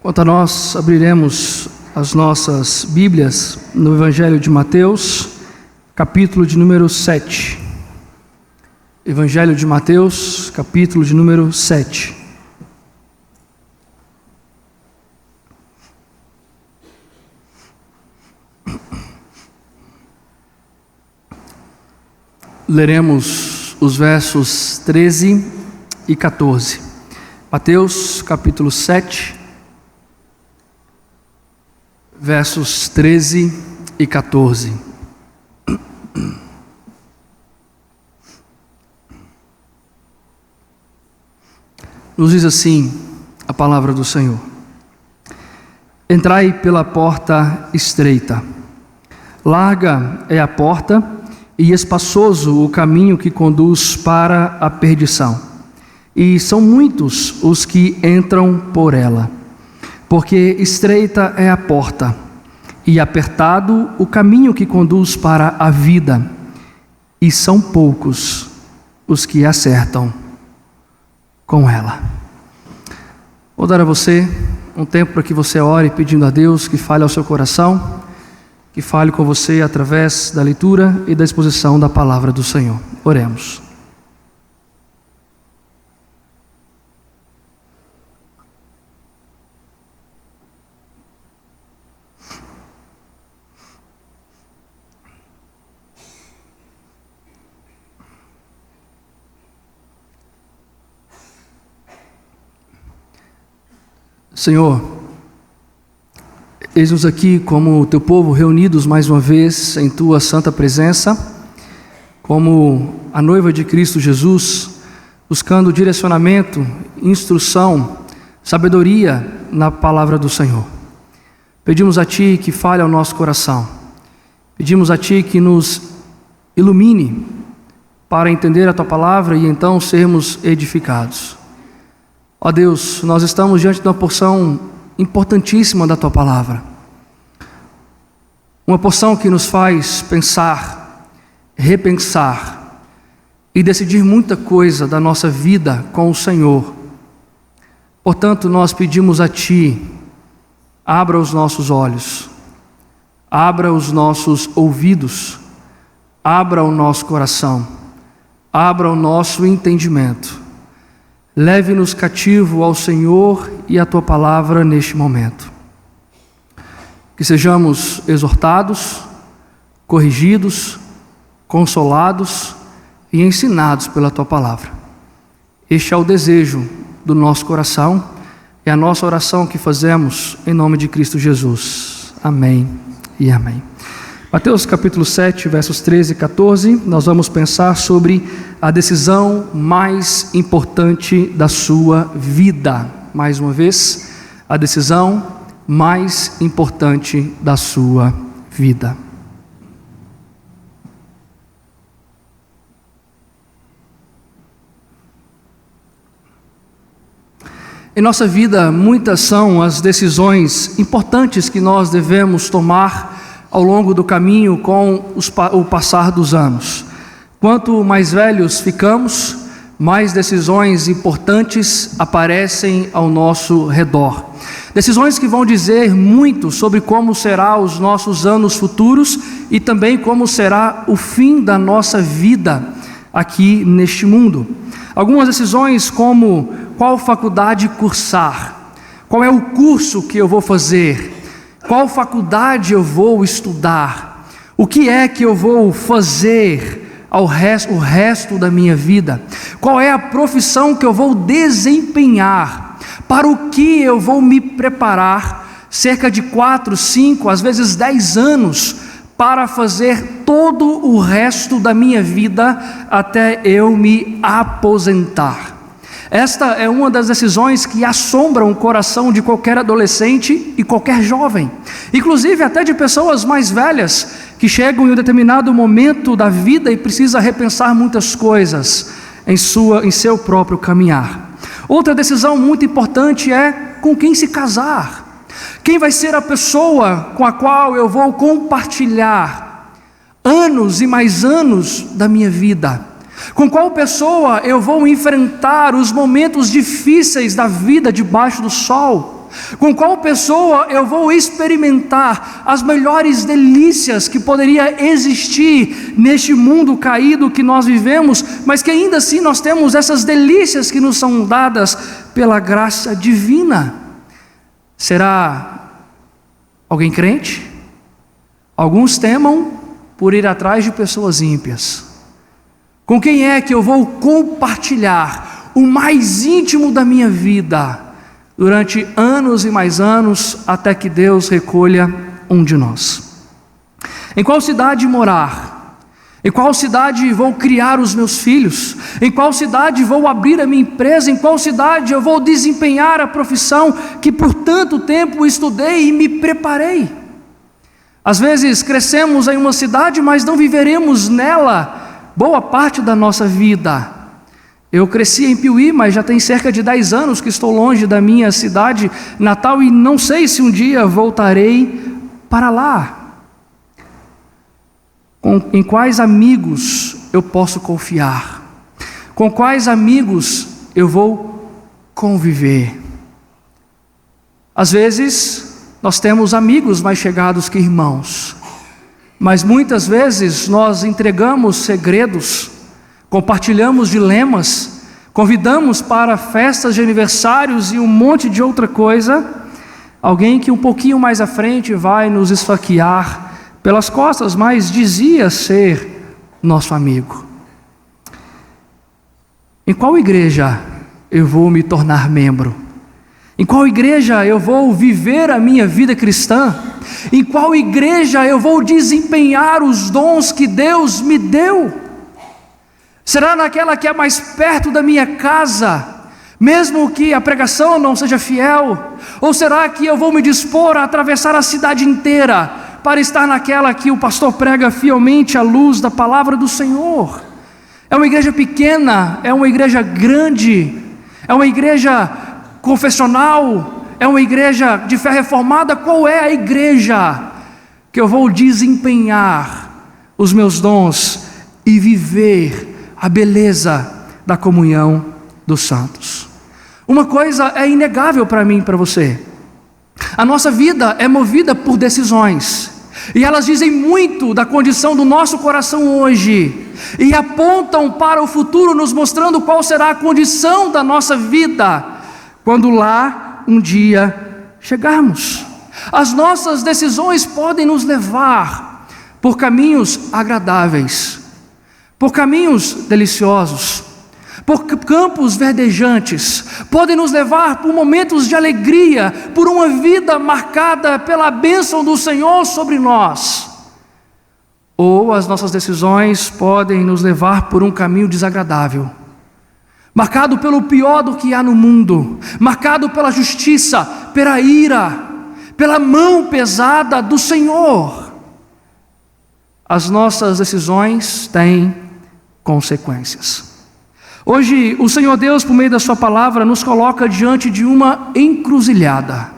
Quanto a nós, abriremos as nossas Bíblias no Evangelho de Mateus, capítulo de número 7. Evangelho de Mateus, capítulo de número 7. Leremos os versos 13 e 14. Mateus, capítulo 7, versos 13 e 14. Nos diz assim a palavra do Senhor: Entrai pela porta estreita, larga é a porta e espaçoso o caminho que conduz para a perdição, e são muitos os que entram por ela. Porque estreita é a porta, e apertado o caminho que conduz para a vida, e são poucos os que acertam com ela. Vou dar a você um tempo para que você ore, pedindo a Deus que fale ao seu coração, que fale com você através da leitura e da exposição da palavra do Senhor. Oremos. Senhor, eis-nos aqui como teu povo reunidos mais uma vez em tua santa presença, como a noiva de Cristo Jesus, buscando direcionamento, instrução, sabedoria na palavra do Senhor. Pedimos a Ti que fale ao nosso coração, pedimos a Ti que nos ilumine para entender a Tua palavra e então sermos edificados. Ó Deus, nós estamos diante de uma porção importantíssima da Tua palavra, uma porção que nos faz pensar, repensar e decidir muita coisa da nossa vida com o Senhor. Portanto, nós pedimos a Ti, abra os nossos olhos, abra os nossos ouvidos, abra o nosso coração, abra o nosso entendimento. Leve-nos cativo ao Senhor e à Tua palavra neste momento. Que sejamos exortados, corrigidos, consolados e ensinados pela Tua palavra. Este é o desejo do nosso coração, é a nossa oração que fazemos em nome de Cristo Jesus. Amém e amém. Mateus capítulo 7, versos 13 e 14, nós vamos pensar sobre a decisão mais importante da sua vida. Mais uma vez, a decisão mais importante da sua vida. Em nossa vida, muitas são as decisões importantes que nós devemos tomar ao longo do caminho com o passar dos anos. Quanto mais velhos ficamos, mais decisões importantes aparecem ao nosso redor. Decisões que vão dizer muito sobre como serão os nossos anos futuros e também como será o fim da nossa vida aqui neste mundo. Algumas decisões como qual faculdade cursar, qual é o curso que eu vou fazer, qual faculdade eu vou estudar, o que é que eu vou fazer o resto da minha vida, qual é a profissão que eu vou desempenhar, para o que eu vou me preparar cerca de 4, 5, às vezes 10 anos para fazer todo o resto da minha vida até eu me aposentar. Esta é uma das decisões que assombram o coração de qualquer adolescente e qualquer jovem, inclusive até de pessoas mais velhas que chegam em um determinado momento da vida e precisam repensar muitas coisas em seu próprio caminhar. Outra decisão muito importante é com quem se casar. Quem vai ser a pessoa com a qual eu vou compartilhar anos e mais anos da minha vida? Com qual pessoa eu vou enfrentar os momentos difíceis da vida debaixo do sol? Com qual pessoa eu vou experimentar as melhores delícias que poderia existir neste mundo caído que nós vivemos, mas que ainda assim nós temos essas delícias que nos são dadas pela graça divina? Será alguém crente? Alguns temam por ir atrás de pessoas ímpias. Com quem é que eu vou compartilhar o mais íntimo da minha vida durante anos e mais anos, até que Deus recolha um de nós? Em qual cidade morar? Em qual cidade vou criar os meus filhos? Em qual cidade vou abrir a minha empresa? Em qual cidade eu vou desempenhar a profissão que por tanto tempo estudei e me preparei? Às vezes crescemos em uma cidade, mas não viveremos nela boa parte da nossa vida. Eu cresci em Piuí, mas já tem cerca de 10 anos que estou longe da minha cidade natal e não sei se um dia voltarei para lá. Em quais amigos eu posso confiar? Com quais amigos eu vou conviver? Às vezes nós temos amigos mais chegados que irmãos, mas muitas vezes nós entregamos segredos, compartilhamos dilemas, convidamos para festas de aniversários e um monte de outra coisa, alguém que um pouquinho mais à frente vai nos esfaquear pelas costas, mas dizia ser nosso amigo. Em qual igreja eu vou me tornar membro? Em qual igreja eu vou viver a minha vida cristã? Em qual igreja eu vou desempenhar os dons que Deus me deu? Será naquela que é mais perto da minha casa, mesmo que a pregação não seja fiel? Ou será que eu vou me dispor a atravessar a cidade inteira para estar naquela que o pastor prega fielmente à luz da palavra do Senhor? É uma igreja pequena? É uma igreja grande? É uma igreja confessional? É uma igreja de fé reformada? Qual é a igreja que eu vou desempenhar os meus dons e viver a beleza da comunhão dos santos? Uma coisa é inegável para mim e para você: a nossa vida é movida por decisões, e elas dizem muito da condição do nosso coração hoje, e apontam para o futuro, nos mostrando qual será a condição da nossa vida quando lá um dia chegarmos. As nossas decisões podem nos levar por caminhos agradáveis, por caminhos deliciosos, por campos verdejantes, podem nos levar por momentos de alegria, por uma vida marcada pela bênção do Senhor sobre nós. Ou as nossas decisões podem nos levar por um caminho desagradável, marcado pelo pior do que há no mundo, marcado pela justiça, pela ira, pela mão pesada do Senhor. As nossas decisões têm consequências. Hoje o Senhor Deus, por meio da sua palavra, nos coloca diante de uma encruzilhada.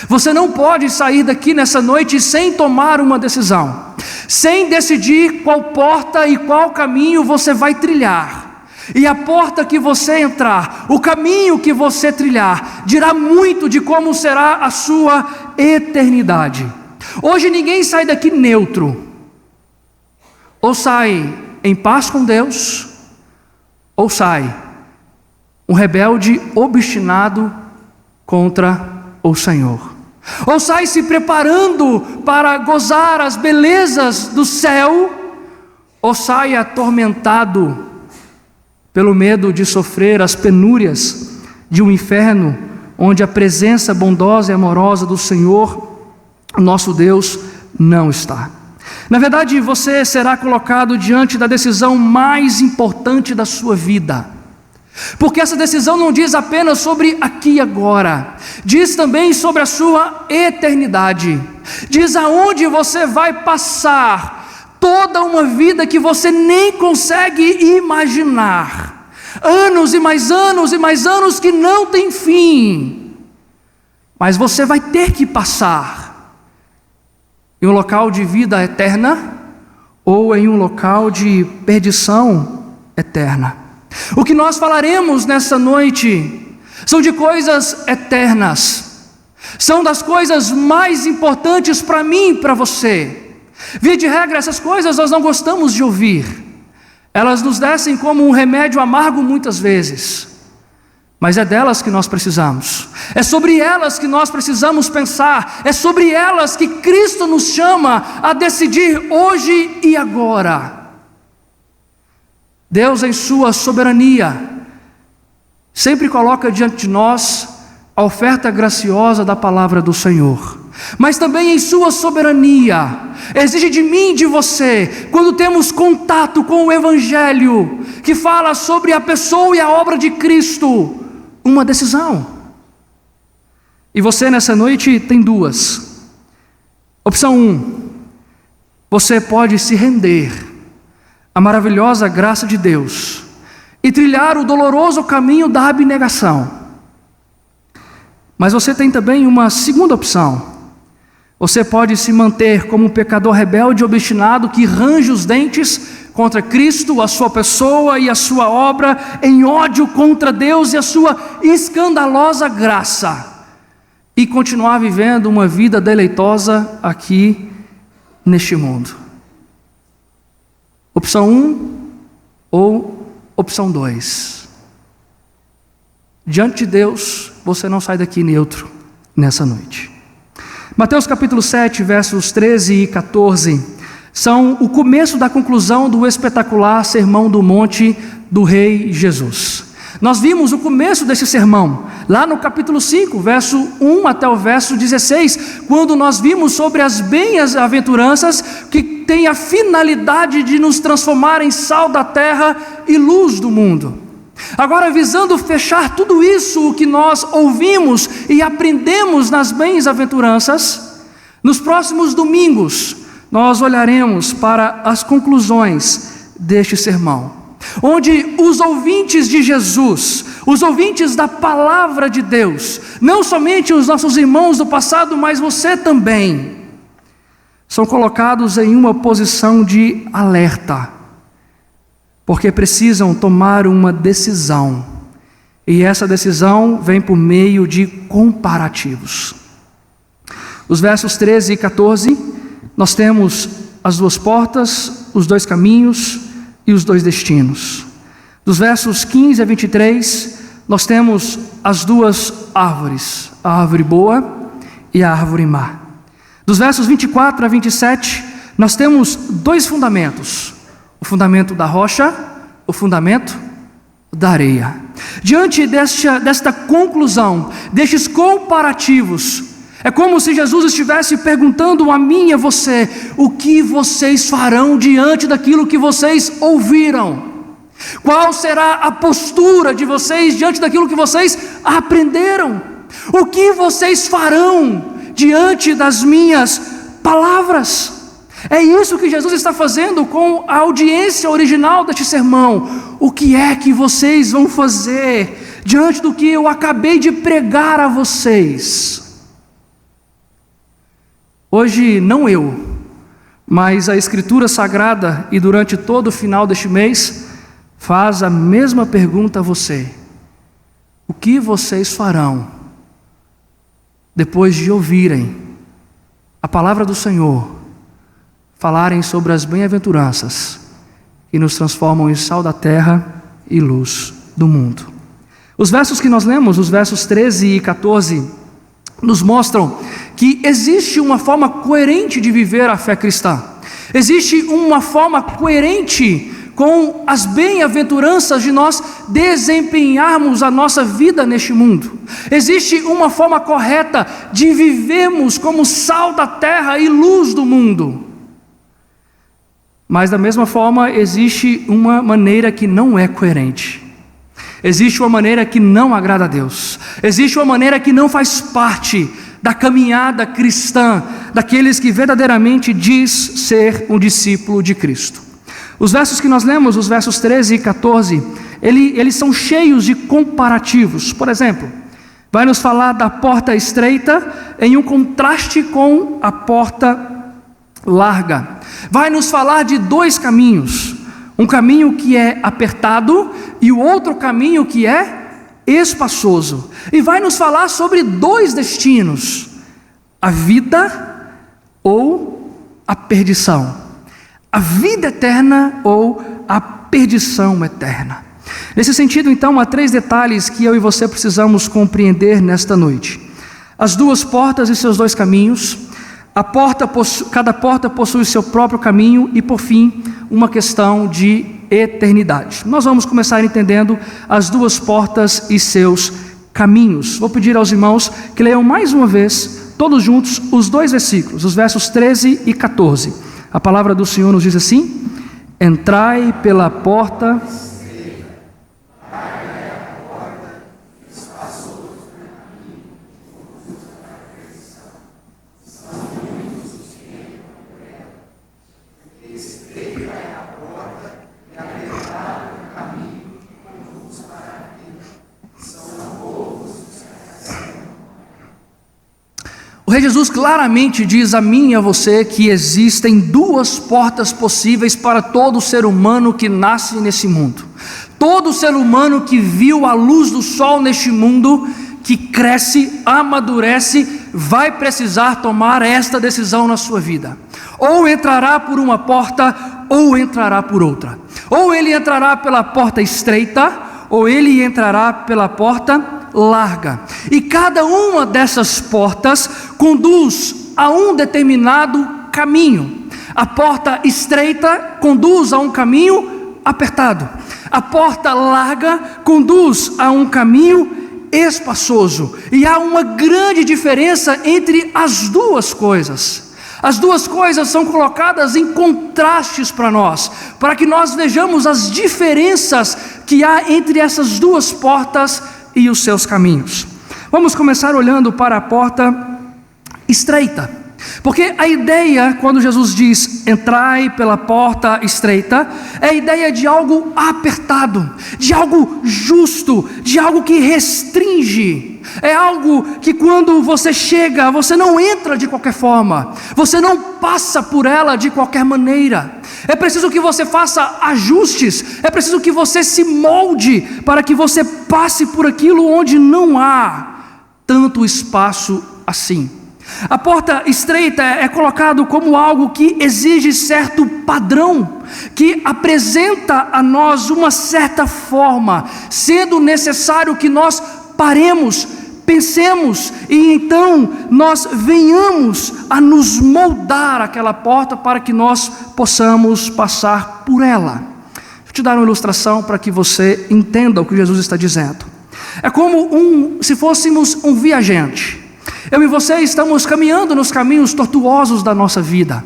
Você não pode sair daqui nessa noite sem tomar uma decisão, sem decidir qual porta e qual caminho você vai trilhar. E a porta que você entrar, o caminho que você trilhar, dirá muito de como será a sua eternidade. Hoje ninguém sai daqui neutro. Ou sai em paz com Deus, ou sai um rebelde obstinado contra o Senhor. Ou sai se preparando para gozar as belezas do céu, ou sai atormentado pelo medo de sofrer as penúrias de um inferno, onde a presença bondosa e amorosa do Senhor, nosso Deus, não está. Na verdade, você será colocado diante da decisão mais importante da sua vida, porque essa decisão não diz apenas sobre aqui e agora, diz também sobre a sua eternidade, diz aonde você vai passar toda uma vida que você nem consegue imaginar, anos e mais anos e mais anos que não tem fim, mas você vai ter que passar em um local de vida eterna ou em um local de perdição eterna. O que nós falaremos nessa noite são de coisas eternas, São das coisas mais importantes para mim e para você. Via de regra, essas coisas nós não gostamos de ouvir. Elas nos descem como um remédio amargo muitas vezes. Mas é delas que nós precisamos. É sobre elas que nós precisamos pensar. É sobre elas que Cristo nos chama a decidir hoje e agora. Deus, em sua soberania, sempre coloca diante de nós a oferta graciosa da palavra do Senhor. Mas também em sua soberania, exige de mim e de você, quando temos contato com o Evangelho, que fala sobre a pessoa e a obra de Cristo, uma decisão. E você nessa noite tem duas. Opção 1, você pode se render à maravilhosa graça de Deus e trilhar o doloroso caminho da abnegação. Mas você tem também uma segunda opção. Você pode se manter como um pecador rebelde e obstinado que range os dentes contra Cristo, a sua pessoa e a sua obra, em ódio contra Deus e a sua escandalosa graça, e continuar vivendo uma vida deleitosa aqui neste mundo. Opção 1 ou opção 2. Diante de Deus, você não sai daqui neutro nessa noite. Mateus capítulo 7, versos 13 e 14, são o começo da conclusão do espetacular Sermão do Monte do Rei Jesus. Nós vimos o começo desse sermão, lá no capítulo 5, verso 1 até o verso 16, quando nós vimos sobre as bem-aventuranças que têm a finalidade de nos transformar em sal da terra e luz do mundo. Agora, visando fechar tudo isso o que nós ouvimos e aprendemos nas bem-aventuranças, nos próximos domingos, nós olharemos para as conclusões deste sermão, onde os ouvintes de Jesus, os ouvintes da palavra de Deus, não somente os nossos irmãos do passado, mas você também, são colocados em uma posição de alerta, porque precisam tomar uma decisão, e essa decisão vem por meio de comparativos. Os versos 13 e 14, nós temos as duas portas, os dois caminhos e os dois destinos. Dos versos 15 a 23, nós temos as duas árvores, a árvore boa e a árvore má. Dos versos 24 a 27, nós temos dois fundamentos: o fundamento da rocha, o fundamento da areia. Diante desta conclusão, destes comparativos, é como se Jesus estivesse perguntando a mim e a você: o que vocês farão diante daquilo que vocês ouviram? Qual será a postura de vocês diante daquilo que vocês aprenderam? O que vocês farão diante das minhas palavras? É isso que Jesus está fazendo com a audiência original deste sermão. O que é que vocês vão fazer diante do que eu acabei de pregar a vocês? Hoje, não eu, mas a Escritura Sagrada, e durante todo o final deste mês, faz a mesma pergunta a você: o que vocês farão depois de ouvirem a palavra do Senhor, falarem sobre as bem-aventuranças que nos transformam em sal da terra e luz do mundo? Os versos que nós lemos, os versos 13 e 14, nos mostram que existe uma forma coerente de viver a fé cristã. Existe uma forma coerente com as bem-aventuranças de nós desempenharmos a nossa vida neste mundo. Existe uma forma correta de vivermos como sal da terra e luz do mundo. Mas da mesma forma, existe uma maneira que não é coerente. Existe uma maneira que não agrada a Deus. Existe uma maneira que não faz parte da caminhada cristã, daqueles que verdadeiramente diz ser um discípulo de Cristo. Os versos que nós lemos, os versos 13 e 14, eles são cheios de comparativos. Por exemplo, vai nos falar da porta estreita em um contraste com a porta larga. Vai nos falar de dois caminhos, um caminho que é apertado e o outro caminho que é espaçoso, e vai nos falar sobre dois destinos: a vida ou a perdição, a vida eterna ou a perdição eterna. Nesse sentido, então, há 3 detalhes que eu e você precisamos compreender nesta noite: as duas portas e seus 2 caminhos, cada porta possui seu próprio caminho, e por fim, uma questão de eternidade. Nós vamos começar entendendo as duas portas e seus caminhos. Vou pedir aos irmãos que leiam mais uma vez, todos juntos, os 2 versículos, os versos 13 e 14. A palavra do Senhor nos diz assim: entrai pela porta. O Rei Jesus claramente diz a mim e a você que existem 2 portas possíveis para todo ser humano que nasce nesse mundo. Todo ser humano que viu a luz do sol neste mundo, que cresce, amadurece, vai precisar tomar esta decisão na sua vida: ou entrará por uma porta, ou entrará por outra. Ou ele entrará pela porta estreita, ou ele entrará pela porta larga. E cada uma dessas portas conduz a um determinado caminho. A porta estreita conduz a um caminho apertado. A porta larga conduz a um caminho espaçoso. E há uma grande diferença entre as duas coisas. As duas coisas são colocadas em contrastes para nós, para que nós vejamos as diferenças que há entre essas duas portas e os seus caminhos. Vamos começar olhando para a porta estreita, porque a ideia, quando Jesus diz entrai pela porta estreita, é a ideia de algo apertado, de algo justo, de algo que restringe. É algo que quando você chega, você não entra de qualquer forma, você não passa por ela de qualquer maneira. É preciso que você faça ajustes, é preciso que você se molde para que você passe por aquilo onde não há tanto espaço assim. A porta estreita é colocado como algo que exige certo padrão, que apresenta a nós uma certa forma, sendo necessário que nós paremos, pensemos e então nós venhamos a nos moldar aquela porta para que nós possamos passar por ela. Vou te dar uma ilustração para que você entenda o que Jesus está dizendo. É como se fôssemos um viajante. Eu e você estamos caminhando nos caminhos tortuosos da nossa vida.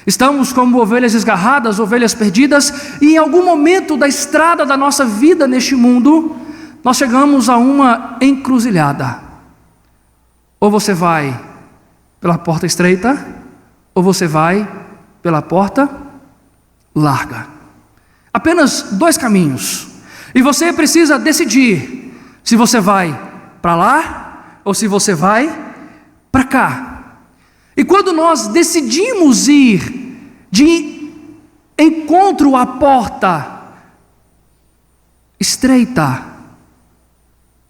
Estamos como ovelhas esgarradas, ovelhas perdidas, e em algum momento da estrada da nossa vida neste mundo, nós chegamos a uma encruzilhada. Ou você vai pela porta estreita, ou você vai pela porta larga. Apenas 2 caminhos. E você precisa decidir se você vai para lá, ou se você vai para cá. E quando nós decidimos ir de encontro à porta estreita,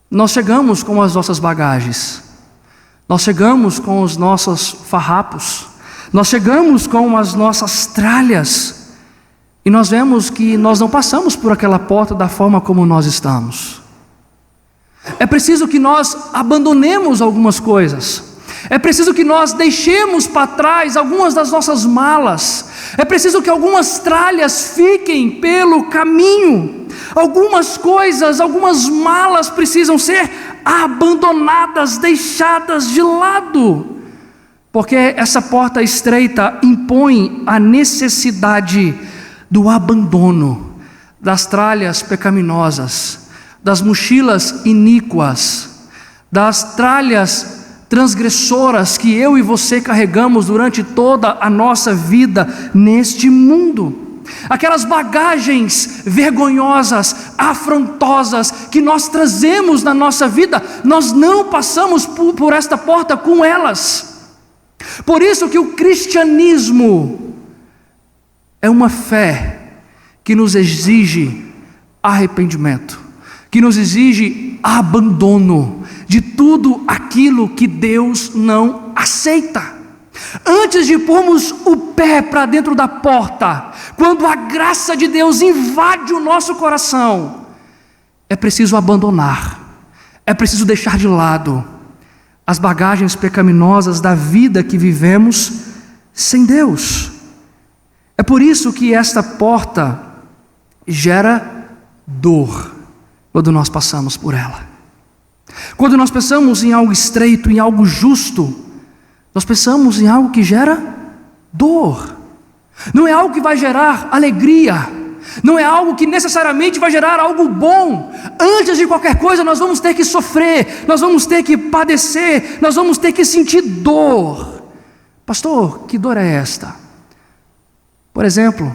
nós chegamos com as nossas bagagens, nós chegamos com os nossos farrapos, nós chegamos com as nossas tralhas, e nós vemos que nós não passamos por aquela porta da forma como nós estamos. É preciso que nós abandonemos algumas coisas. É preciso que nós deixemos para trás algumas das nossas malas. É preciso que algumas tralhas fiquem pelo caminho. Algumas coisas, algumas malas precisam ser abandonadas, deixadas de lado. Porque essa porta estreita impõe a necessidade do abandono das tralhas pecaminosas, das mochilas iníquas, das tralhas transgressoras que eu e você carregamos durante toda a nossa vida neste mundo. Aquelas bagagens vergonhosas, afrontosas que nós trazemos na nossa vida, nós não passamos por esta porta com elas. Por isso que o cristianismo é uma fé que nos exige arrependimento, que nos exige abandono de tudo aquilo que Deus não aceita. Antes de pormos o pé para dentro da porta, quando a graça de Deus invade o nosso coração, é preciso abandonar, é preciso deixar de lado as bagagens pecaminosas da vida que vivemos sem Deus. É por isso que esta porta gera dor quando nós passamos por ela. Quando nós pensamos em algo estreito, em algo justo, nós pensamos em algo que gera dor. Não é algo que vai gerar alegria, não é algo que necessariamente vai gerar algo bom. Antes de qualquer coisa, nós vamos ter que sofrer, nós vamos ter que padecer, nós vamos ter que sentir dor. Pastor, que dor é esta? Por exemplo,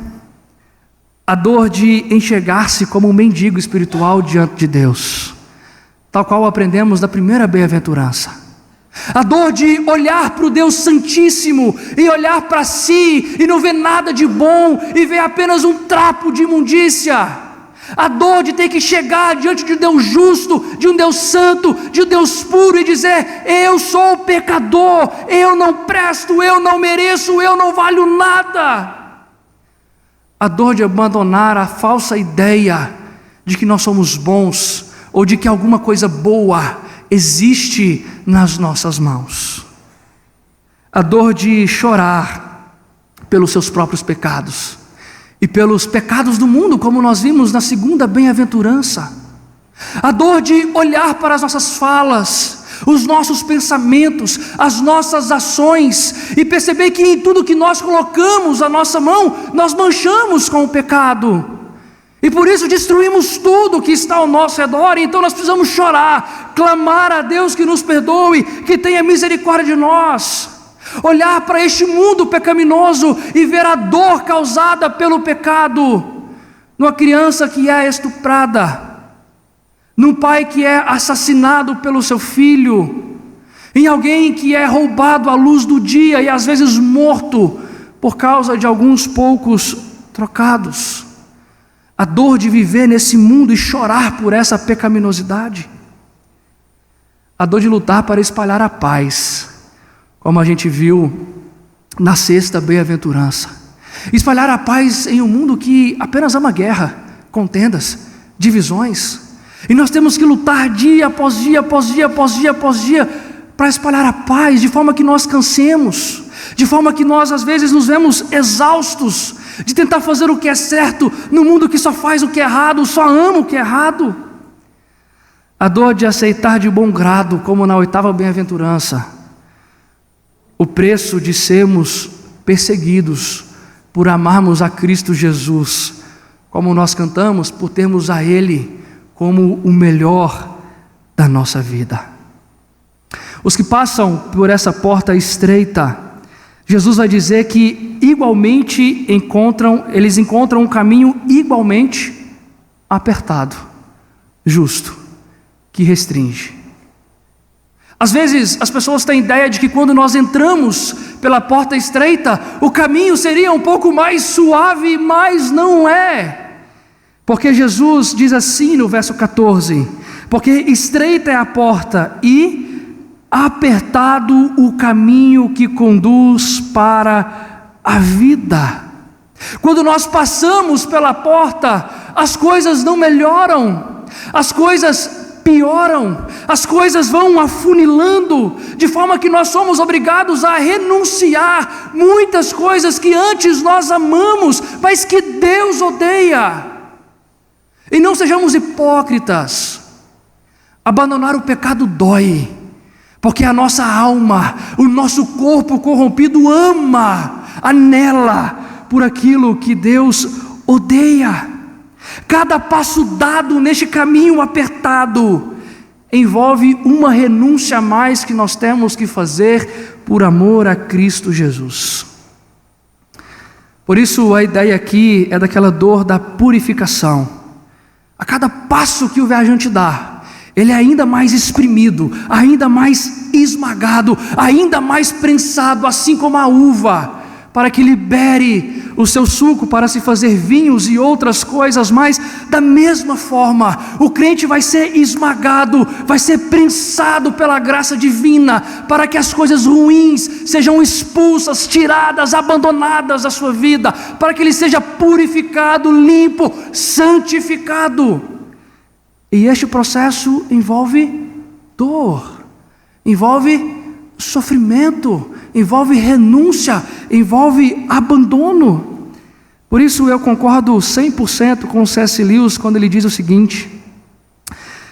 a dor de enxergar-se como um mendigo espiritual diante de Deus, tal qual aprendemos da primeira bem-aventurança. A dor de olhar para o Deus Santíssimo e olhar para si e não ver nada de bom e ver apenas um trapo de imundícia. A dor de ter que chegar diante de um Deus justo, de um Deus santo, de um Deus puro e dizer: eu sou pecador, eu não presto, eu não mereço, eu não valho nada. A dor de abandonar a falsa ideia de que nós somos bons ou de que alguma coisa boa existe nas nossas mãos. A dor de chorar pelos seus próprios pecados e pelos pecados do mundo, como nós vimos na segunda bem-aventurança. A dor de olhar para as nossas falas, os nossos pensamentos, as nossas ações e perceber que em tudo que nós colocamos a nossa mão, nós manchamos com o pecado. E por isso destruímos tudo que está ao nosso redor. Então nós precisamos chorar, clamar a Deus que nos perdoe, que tenha misericórdia de nós. Olhar para este mundo pecaminoso e ver a dor causada pelo pecado. Numa criança que é estuprada, num pai que é assassinado pelo seu filho, em alguém que é roubado à luz do dia e às vezes morto por causa de alguns poucos trocados. A dor de viver nesse mundo e chorar por essa pecaminosidade. A dor de lutar para espalhar a paz, como a gente viu na sexta bem-aventurança. Espalhar a paz em um mundo que apenas ama guerra, contendas, divisões. E nós temos que lutar dia após dia, após dia, após dia, após dia, para espalhar a paz, de forma que nós cansemos, de forma que nós às vezes nos vemos exaustos, de tentar fazer o que é certo, no mundo que só faz o que é errado, só ama o que é errado. A dor de aceitar de bom grado, como na oitava bem-aventurança, o preço de sermos perseguidos por amarmos a Cristo Jesus, como nós cantamos, por termos a Ele como o melhor da nossa vida. Os que passam por essa porta estreita, Jesus vai dizer que igualmente eles encontram um caminho igualmente apertado, justo, que restringe. Às vezes as pessoas têm ideia de que quando nós entramos pela porta estreita, o caminho seria um pouco mais suave, mas não é. Porque Jesus diz assim no verso 14: porque estreita é a porta e apertado o caminho que conduz para a vida. Quando nós passamos pela porta, as coisas não melhoram, as coisas pioram, as coisas vão afunilando, de forma que nós somos obrigados a renunciar muitas coisas que antes nós amamos, mas que Deus odeia. E não sejamos hipócritas. Abandonar o pecado dói, porque a nossa alma, o nosso corpo corrompido anela por aquilo que Deus odeia. Cada passo dado neste caminho apertado envolve uma renúncia a mais que nós temos que fazer por amor a Cristo Jesus. Por isso a ideia aqui é daquela dor da purificação. A cada passo que o viajante dá, ele é ainda mais espremido, ainda mais esmagado, ainda mais prensado, assim como a uva, para que libere o seu suco para se fazer vinhos e outras coisas mais. Da mesma forma, o crente vai ser esmagado, vai ser prensado pela graça divina, para que as coisas ruins sejam expulsas, tiradas, abandonadas da sua vida, para que ele seja purificado, limpo, santificado. E este processo envolve dor, envolve sofrimento, envolve renúncia, envolve abandono. Por isso eu concordo 100% com o C.S. Lewis quando ele diz o seguinte: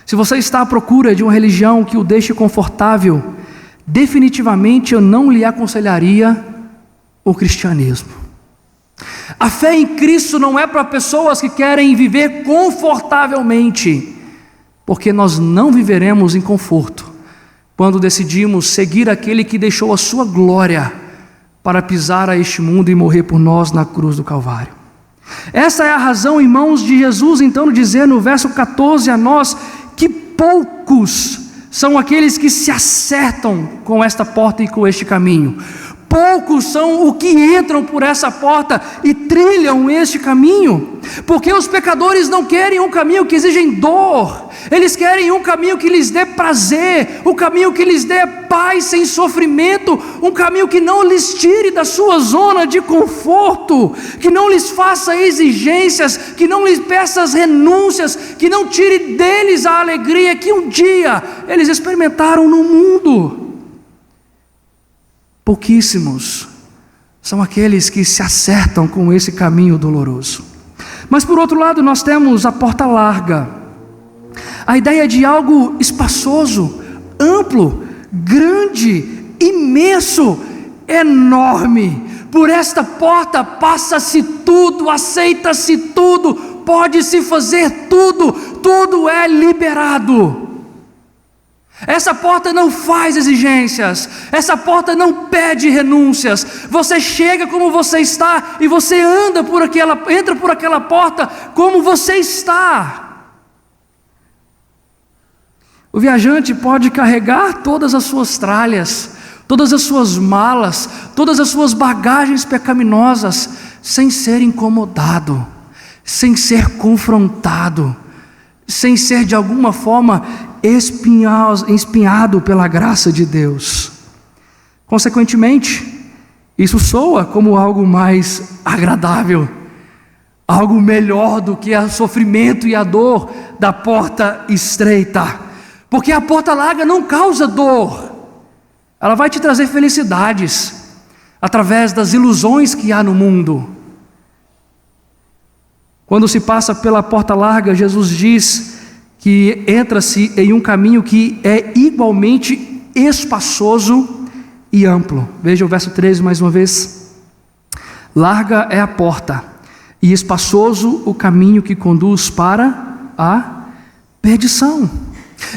se você está à procura de uma religião que o deixe confortável, definitivamente eu não lhe aconselharia o cristianismo. A fé em Cristo não é para pessoas que querem viver confortavelmente, porque nós não viveremos em conforto quando decidimos seguir aquele que deixou a sua glória para pisar a este mundo e morrer por nós na cruz do Calvário. Essa é a razão, irmãos, de Jesus então dizer no verso 14 a nós que poucos são aqueles que se acertam com esta porta e com este caminho. Poucos são os que entram por essa porta e trilham este caminho, porque os pecadores não querem um caminho que exige dor, eles querem um caminho que lhes dê prazer, um caminho que lhes dê paz sem sofrimento, um caminho que não lhes tire da sua zona de conforto, que não lhes faça exigências, que não lhes peça as renúncias, que não tire deles a alegria que um dia eles experimentaram no mundo. Pouquíssimos são aqueles que se acertam com esse caminho doloroso. Mas por outro lado nós temos a porta larga, a ideia de algo espaçoso, amplo, grande, imenso, enorme. Por esta porta passa-se tudo, aceita-se tudo, pode-se fazer tudo, tudo é liberado. Essa porta não faz exigências, essa porta não pede renúncias. Você chega como você está e você entra por aquela porta como você está. O viajante pode carregar todas as suas tralhas, todas as suas malas, todas as suas bagagens pecaminosas, sem ser incomodado, sem ser confrontado, sem ser de alguma forma espinhado pela graça de Deus. Consequentemente, isso soa como algo mais agradável, algo melhor do que o sofrimento e a dor da porta estreita, porque a porta larga não causa dor, ela vai te trazer felicidades através das ilusões que há no mundo. Quando se passa pela porta larga, Jesus diz que entra-se em um caminho que é igualmente espaçoso e amplo. Veja o verso 13 mais uma vez. Larga é a porta e espaçoso o caminho que conduz para a perdição.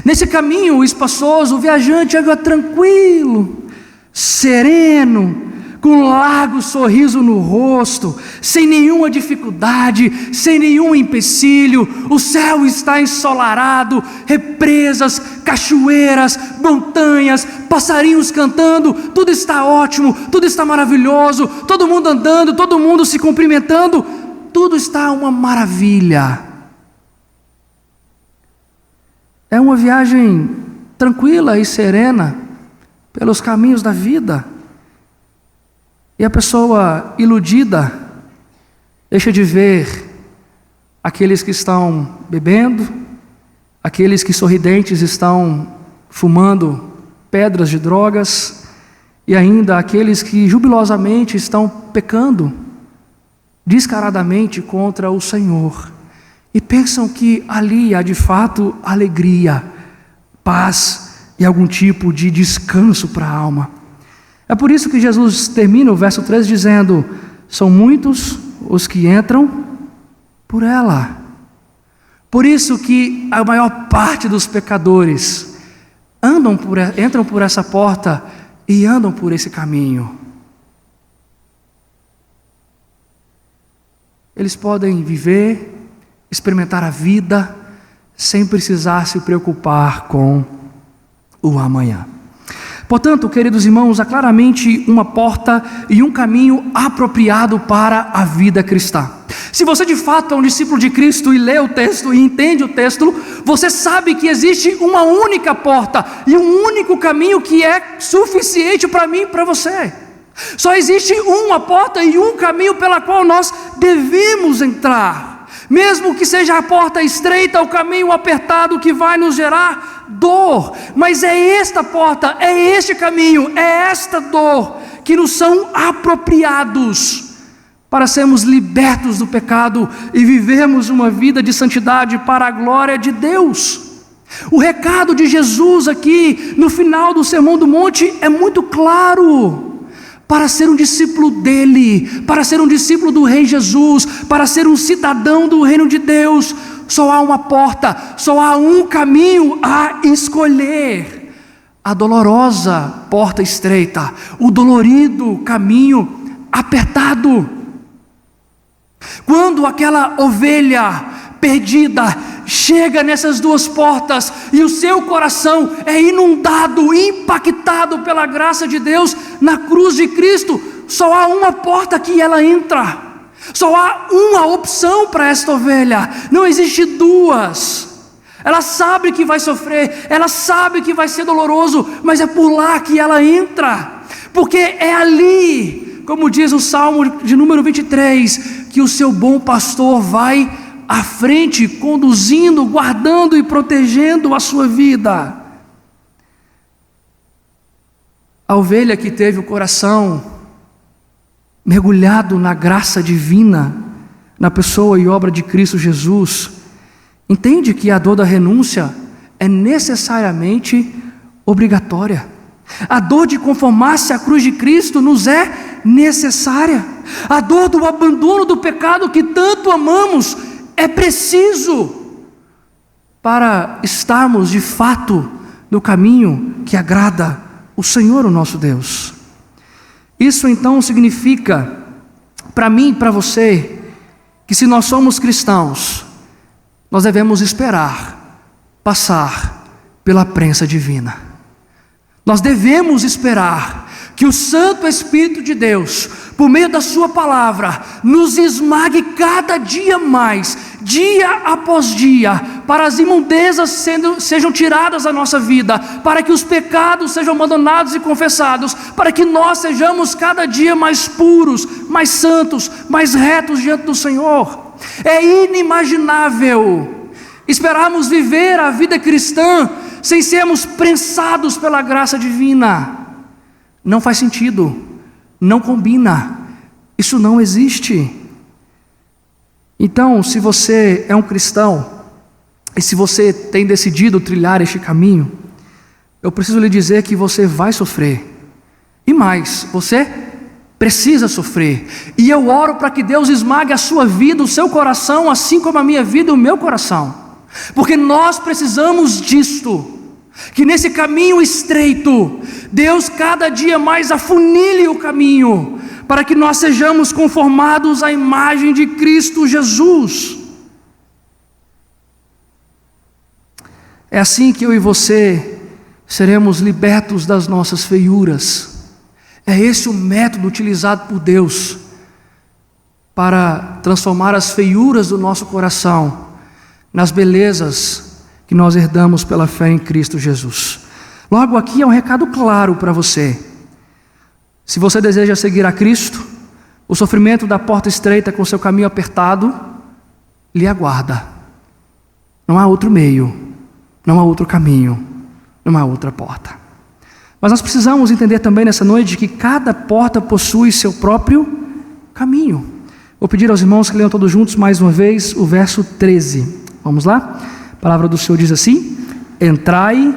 Nesse caminho espaçoso, o viajante anda tranquilo, sereno, com um largo sorriso no rosto, sem nenhuma dificuldade, sem nenhum empecilho. O céu está ensolarado, represas, cachoeiras, montanhas, passarinhos cantando, tudo está ótimo, tudo está maravilhoso, todo mundo andando, todo mundo se cumprimentando, tudo está uma maravilha. É uma viagem tranquila e serena pelos caminhos da vida. E a pessoa iludida deixa de ver aqueles que estão bebendo, aqueles que sorridentes estão fumando pedras de drogas, e ainda aqueles que jubilosamente estão pecando descaradamente contra o Senhor, e pensam que ali há de fato alegria, paz e algum tipo de descanso para a alma. É por isso que Jesus termina o verso 13 dizendo: são muitos os que entram por ela. Por isso que a maior parte dos pecadores entram por essa porta e andam por esse caminho. Eles podem viver, experimentar a vida, sem precisar se preocupar com o amanhã. Portanto, queridos irmãos, há claramente uma porta e um caminho apropriado para a vida cristã. Se você de fato é um discípulo de Cristo e lê o texto e entende o texto, você sabe que existe uma única porta e um único caminho que é suficiente para mim e para você. Só existe uma porta e um caminho pela qual nós devemos entrar, mesmo que seja a porta estreita, o caminho apertado que vai nos gerar dor, mas é esta porta, é este caminho, é esta dor que nos são apropriados para sermos libertos do pecado e vivermos uma vida de santidade para a glória de Deus. O recado de Jesus aqui no final do Sermão do Monte é muito claro. Para ser um discípulo dele, para ser um discípulo do Rei Jesus, para ser um cidadão do reino de Deus, só há uma porta, só há um caminho a escolher: a dolorosa porta estreita, o dolorido caminho apertado. Quando aquela ovelha perdida chega nessas duas portas e o seu coração é inundado, impactado pela graça de Deus na cruz de Cristo, só há uma porta que ela entra, só há uma opção para esta ovelha, não existe duas. Ela sabe que vai sofrer, ela sabe que vai ser doloroso, mas é por lá que ela entra, porque é ali, como diz o Salmo de número 23, que o seu bom pastor vai à frente, conduzindo, guardando e protegendo a sua vida. A ovelha que teve o coração mergulhado na graça divina, na pessoa e obra de Cristo Jesus, entende que a dor da renúncia é necessariamente obrigatória. A dor de conformar-se à cruz de Cristo nos é necessária. A dor do abandono do pecado que tanto amamos é preciso para estarmos de fato no caminho que agrada o Senhor, o nosso Deus. Isso então significa, para mim e para você, que se nós somos cristãos, nós devemos esperar passar pela prensa divina. Nós devemos esperar que o Santo Espírito de Deus, por meio da sua palavra, nos esmague cada dia mais, dia após dia, para as imundezas sejam tiradas da nossa vida, para que os pecados sejam abandonados e confessados, para que nós sejamos cada dia mais puros, mais santos, mais retos diante do Senhor. É inimaginável esperarmos viver a vida cristã sem sermos prensados pela graça divina. Não faz sentido, não combina, isso não existe. Então, se você é um cristão, e se você tem decidido trilhar este caminho, eu preciso lhe dizer que você vai sofrer, e mais, você precisa sofrer, e eu oro para que Deus esmague a sua vida, o seu coração, assim como a minha vida e o meu coração, porque nós precisamos disto. Que nesse caminho estreito, Deus cada dia mais afunile o caminho, para que nós sejamos conformados à imagem de Cristo Jesus. É assim que eu e você seremos libertos das nossas feiuras. É esse o método utilizado por Deus para transformar as feiuras do nosso coração nas belezas que nós herdamos pela fé em Cristo Jesus. Logo aqui é um recado claro para você. Se você deseja seguir a Cristo, o sofrimento da porta estreita com seu caminho apertado lhe aguarda. Não há outro meio, não há outro caminho, não há outra porta. Mas nós precisamos entender também nessa noite que cada porta possui seu próprio caminho. Vou pedir aos irmãos que leiam todos juntos mais uma vez o verso 13. Vamos lá? A palavra do Senhor diz assim: entrai.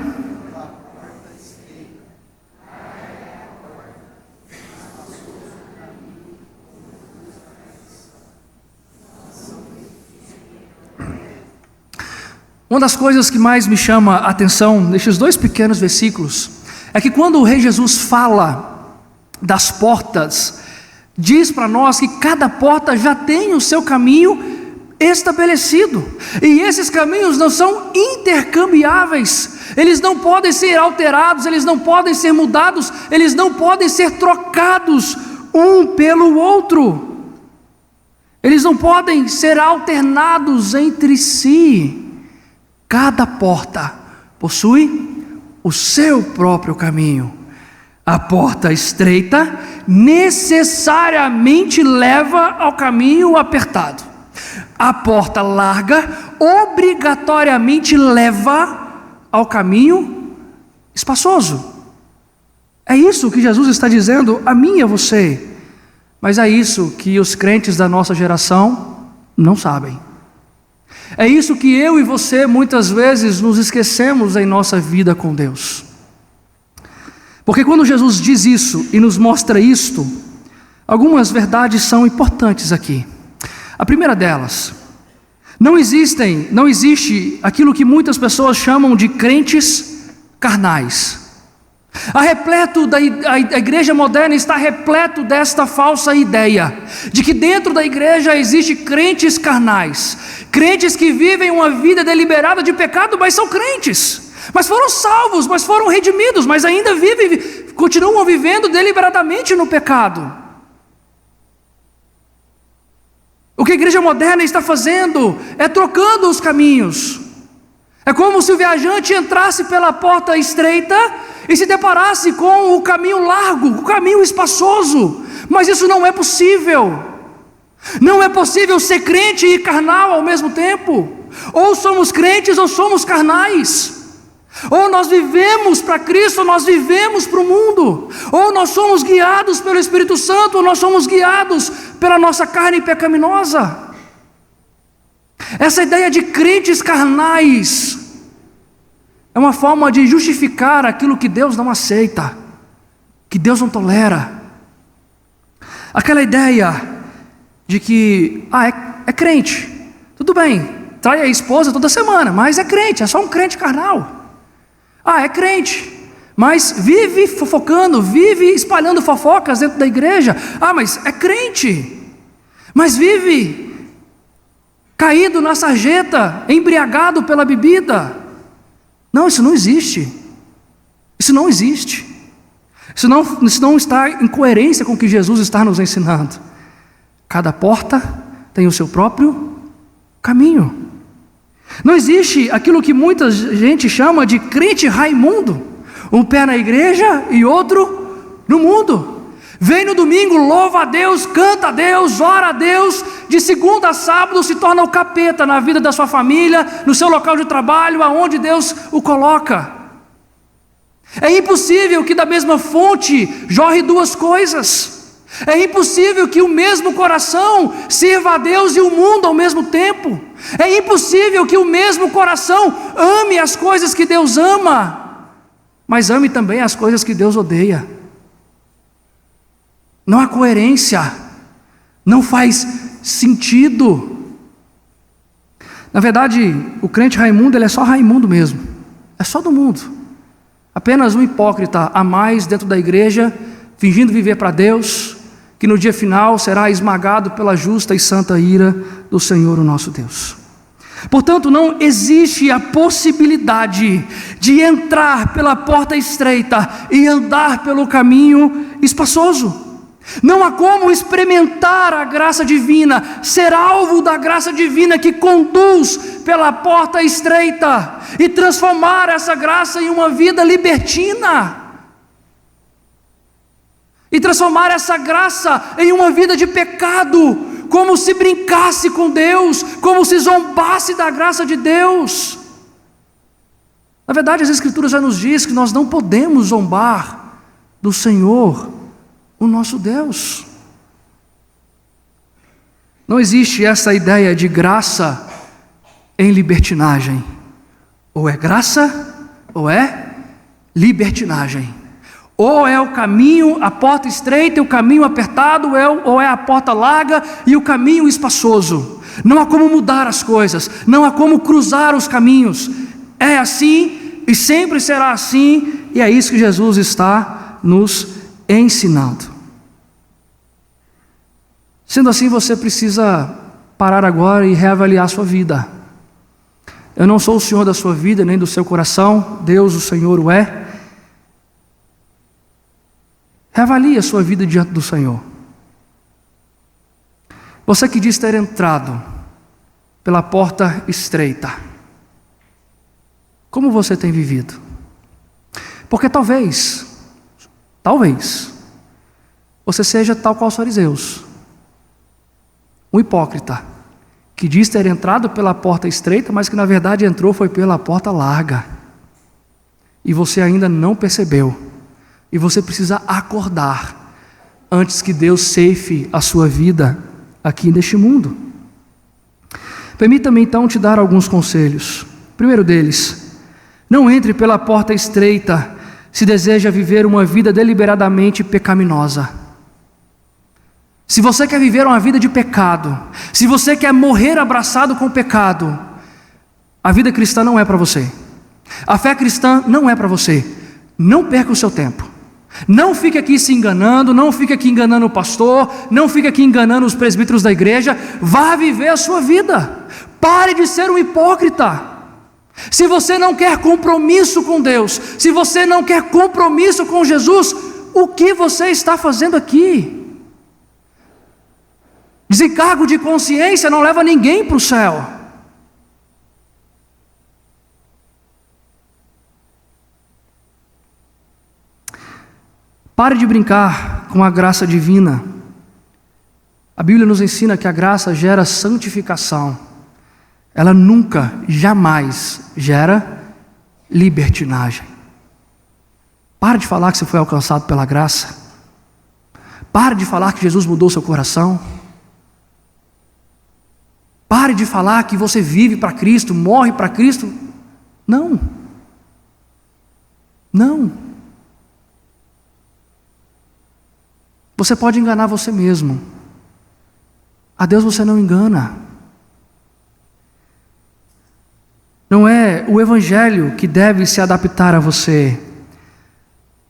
Uma das coisas que mais me chama a atenção nestes dois pequenos versículos é que quando o Rei Jesus fala das portas, diz para nós que cada porta já tem o seu caminho estabelecido. E esses caminhos não são intercambiáveis. Eles não podem ser alterados, eles não podem ser mudados, eles não podem ser trocados um pelo outro. Eles não podem ser alternados entre si. Cada porta possui o seu próprio caminho. A porta estreita necessariamente leva ao caminho apertado. A porta larga obrigatoriamente leva ao caminho espaçoso. É isso que Jesus está dizendo a mim e a você. Mas é isso que os crentes da nossa geração não sabem. É isso que eu e você muitas vezes nos esquecemos em nossa vida com Deus. Porque quando Jesus diz isso e nos mostra isto, algumas verdades são importantes aqui. A primeira delas, não existe aquilo que muitas pessoas chamam de crentes carnais. A igreja moderna está repleto desta falsa ideia, de que dentro da igreja existe crentes carnais, crentes que vivem uma vida deliberada de pecado, mas são crentes, mas foram salvos, mas foram redimidos, mas ainda continuam vivendo deliberadamente no pecado. O que a igreja moderna está fazendo é trocando os caminhos. É como se o viajante entrasse pela porta estreita e se deparasse com o caminho largo, o caminho espaçoso. Mas isso não é possível. Não é possível ser crente e carnal ao mesmo tempo. Ou somos crentes ou somos carnais. Ou nós vivemos para Cristo ou nós vivemos para o mundo. Ou nós somos guiados pelo Espírito Santo ou nós somos guiados pela nossa carne pecaminosa. Essa ideia de crentes carnais é uma forma de justificar aquilo que Deus não aceita, que Deus não tolera. Aquela ideia de que, é crente, tudo bem, trai a esposa toda semana, mas é crente, é só um crente carnal. É crente, mas vive fofocando, vive espalhando fofocas dentro da igreja. Mas é crente, mas vive caído na sarjeta, embriagado pela bebida. Não, isso não existe. Isso não existe. Isso não está em coerência com o que Jesus está nos ensinando. Cada porta tem o seu próprio caminho. Não existe aquilo que muita gente chama de crente Raimundo. Um pé na igreja e outro no mundo. Vem no domingo, louva a Deus, canta a Deus, ora a Deus. De segunda a sábado se torna o capeta na vida da sua família, no seu local de trabalho, aonde Deus o coloca. É impossível que da mesma fonte jorre duas coisas. É impossível que o mesmo coração sirva a Deus e o mundo ao mesmo tempo. É impossível que o mesmo coração ame as coisas que Deus ama, mas ame também as coisas que Deus odeia. Não há coerência, não faz sentido. Na verdade, o crente Raimundo, ele é só Raimundo mesmo, é só do mundo. Apenas um hipócrita a mais dentro da igreja, fingindo viver para Deus, que no dia final será esmagado pela justa e santa ira do Senhor, o nosso Deus. Portanto, não existe a possibilidade de entrar pela porta estreita e andar pelo caminho espaçoso. Não há como experimentar a graça divina, ser alvo da graça divina que conduz pela porta estreita e transformar essa graça em uma vida libertina. E transformar essa graça em uma vida de pecado, como se brincasse com Deus, como se zombasse da graça de Deus. Na verdade, as Escrituras já nos diz que nós não podemos zombar do Senhor, o nosso Deus. Não existe essa ideia de graça em libertinagem. Ou é graça, ou é libertinagem. Ou é o caminho, a porta estreita e o caminho apertado, ou é a porta larga e o caminho espaçoso. Não há como mudar as coisas, não há como cruzar os caminhos. É assim e sempre será assim, e é isso que Jesus está nos ensinando. Sendo assim, você precisa parar agora e reavaliar a sua vida. Eu não sou o Senhor da sua vida, nem do seu coração, Deus, o Senhor, o é. Reavalie a sua vida diante do Senhor. Você que diz ter entrado pela porta estreita, como você tem vivido? Porque talvez, você seja tal qual os fariseus, um hipócrita, que diz ter entrado pela porta estreita, mas que na verdade entrou foi pela porta larga, e você ainda não percebeu, e você precisa acordar, antes que Deus ceife a sua vida aqui neste mundo. Permita-me então te dar alguns conselhos. Primeiro deles, não entre pela porta estreita se deseja viver uma vida deliberadamente pecaminosa. Se você quer viver uma vida de pecado, se você quer morrer abraçado com o pecado, a vida cristã não é para você. A fé cristã não é para você. Não perca o seu tempo. Não fique aqui se enganando, não fique aqui enganando o pastor, não fique aqui enganando os presbíteros da igreja. Vá viver a sua vida. Pare de ser um hipócrita. Se você não quer compromisso com Deus, se você não quer compromisso com Jesus, o que você está fazendo aqui? Desencargo de consciência não leva ninguém para o céu. Pare de brincar com a graça divina. A Bíblia nos ensina que a graça gera santificação. Ela nunca, jamais gera libertinagem. Pare de falar que você foi alcançado pela graça. Pare de falar que Jesus mudou seu coração. Pare de falar que você vive para Cristo, morre para Cristo. Não. Você pode enganar você mesmo. A Deus você não engana. Não é o Evangelho que deve se adaptar a você,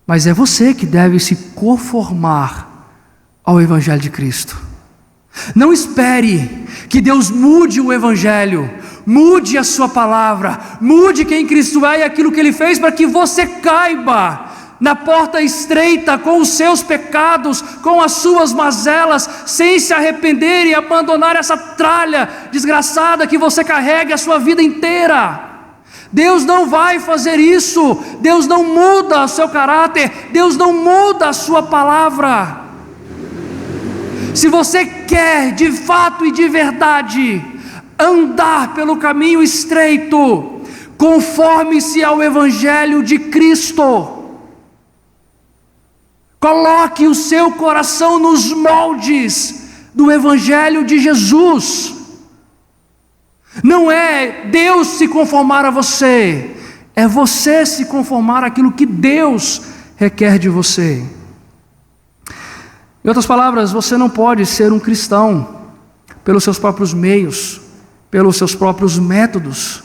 mas é você que deve se conformar ao Evangelho de Cristo. Não espere que Deus mude o Evangelho, mude a sua palavra, mude quem Cristo é e aquilo que Ele fez, para que você caiba na porta estreita com os seus pecados, com as suas mazelas, sem se arrepender e abandonar essa tralha desgraçada que você carrega a sua vida inteira. Deus não vai fazer isso. Deus não muda o seu caráter, Deus não muda a sua palavra. Se você quer de fato e de verdade andar pelo caminho estreito, conforme-se ao Evangelho de Cristo. Coloque o seu coração nos moldes do Evangelho de Jesus. Não é Deus se conformar a você, é você se conformar àquilo que Deus requer de você. Em outras palavras, você não pode ser um cristão pelos seus próprios meios, pelos seus próprios métodos.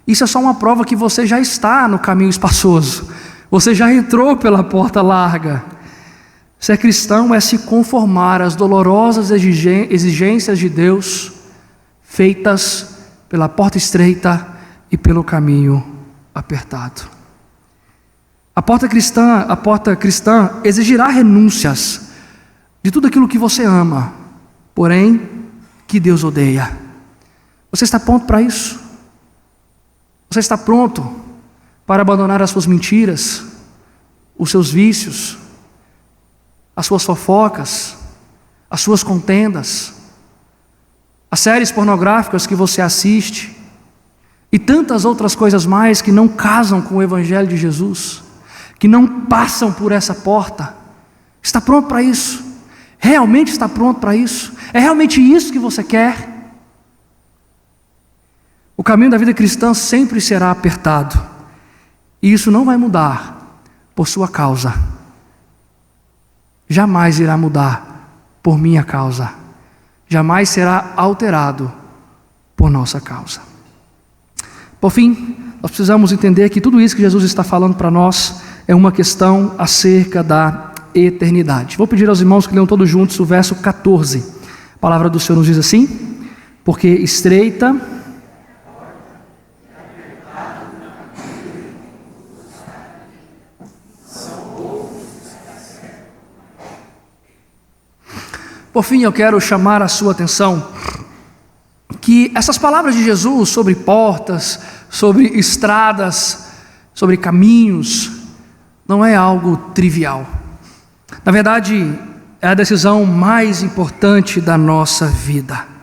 Isso é só uma prova que você já está no caminho espaçoso, você já entrou pela porta larga. Ser cristão é se conformar às dolorosas exigências de Deus, feitas pela porta estreita e pelo caminho apertado. A porta cristã exigirá renúncias de tudo aquilo que você ama, porém que Deus odeia. Você está pronto para isso? Você está pronto para abandonar as suas mentiras, os seus vícios, as suas fofocas, as suas contendas, as séries pornográficas que você assiste e tantas outras coisas mais que não casam com o Evangelho de Jesus, que não passam por essa porta? Está pronto para isso? Realmente está pronto para isso? É realmente isso que você quer? O caminho da vida cristã sempre será apertado, e isso não vai mudar por sua causa. Jamais irá mudar por minha causa. Jamais será alterado por nossa causa. Por fim, nós precisamos entender que tudo isso que Jesus está falando para nós é uma questão acerca da eternidade. Vou pedir aos irmãos que leiam todos juntos o verso 14. A palavra do Senhor nos diz assim: porque estreita Por fim, eu quero chamar a sua atenção que essas palavras de Jesus sobre portas, sobre estradas, sobre caminhos, não é algo trivial. Na verdade, é a decisão mais importante da nossa vida.